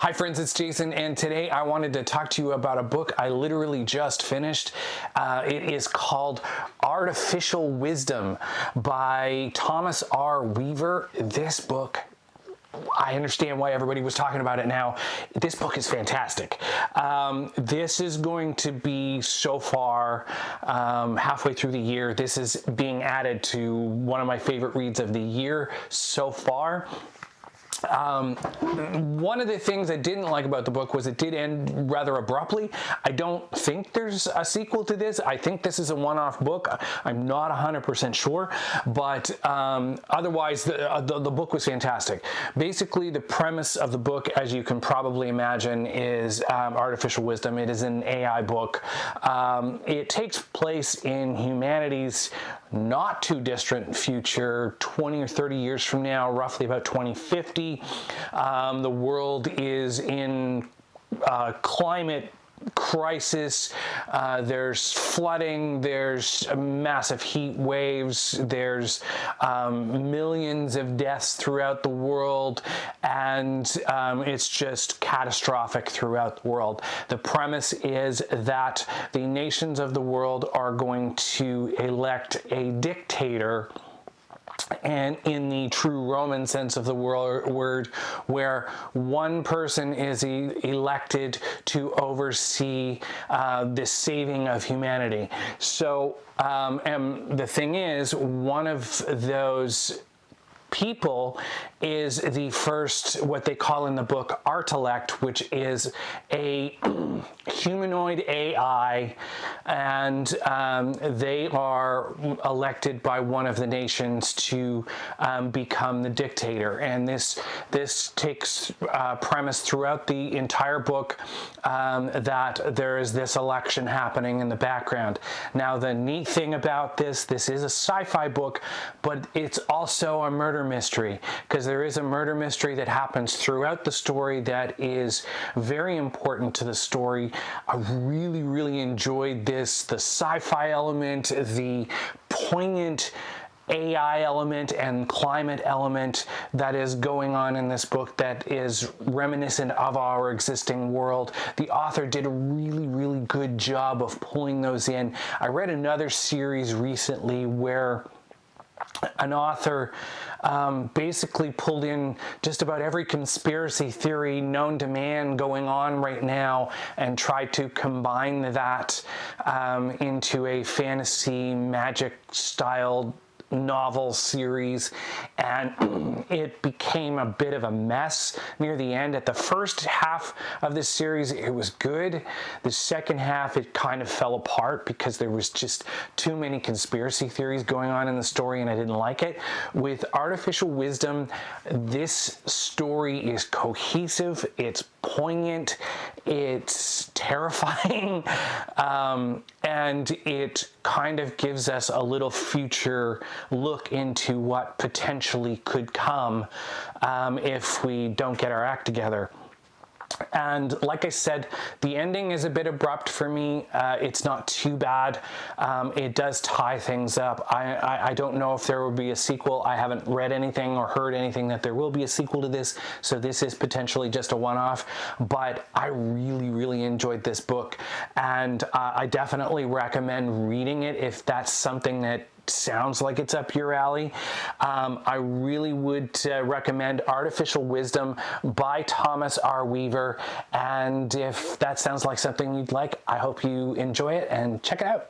Hi friends, it's Jason, and today I wanted to talk to you about a book I literally just finished. It is called Artificial Wisdom by Thomas R. Weaver. This book, I understand why everybody was talking about it now. This book is fantastic. This is going to be, so far, halfway through the year, this is being added to one of my favorite reads of the year so far. One of the things I didn't like about the book was it did end rather abruptly. I don't think there's a sequel to this. I think this is a one-off book. I'm not 100% sure, but otherwise the book was fantastic. Basically, the premise of the book, as you can probably imagine, is artificial wisdom. It is an AI book. It takes place in humanities' not too distant future, 20 or 30 years from now, roughly about 2050. The world is in climate crisis. There's flooding, there's massive heat waves, there's millions of deaths throughout the world, and it's just catastrophic throughout the world. The premise is that the nations of the world are going to elect a dictator, and in the true Roman sense of the word, where one person is elected to oversee the saving of humanity. So, and the thing is, one of those people is the first, what they call in the book, Artilect, which is a humanoid AI, and they are elected by one of the nations to become the dictator. And this takes premise throughout the entire book that there is this election happening in the background. Now, the neat thing about this is a sci-fi book, but it's also a murder mystery, because there is a murder mystery that happens throughout the story that is very important to the story. I really enjoyed this, the sci-fi element, the poignant AI element and climate element that is going on in this book that is reminiscent of our existing world. The author did a really good job of pulling those in. I read another series recently where an author basically pulled in just about every conspiracy theory known to man going on right now and tried to combine that into a fantasy magic style novel series, and it became a bit of a mess near the end. At the first half of this series, it was good. The second half, it kind of fell apart because there was just too many conspiracy theories going on in the story, and I didn't like it. With Artificial Wisdom, this story is cohesive, it's poignant, it's terrifying, and it kind of gives us a little future look into what potentially could come if we don't get our act together. And like I said, the ending is a bit abrupt for me. It's not too bad. It does tie things up. I don't know if there will be a sequel. I haven't read anything or heard anything that there will be a sequel to this, so this is potentially just a one-off. But I really enjoyed this book, and I definitely recommend reading it if that's something that sounds like it's up your alley. I really would recommend Artificial Wisdom by Thomas R. Weaver, and if that sounds like something you'd like, I hope you enjoy it and check it out.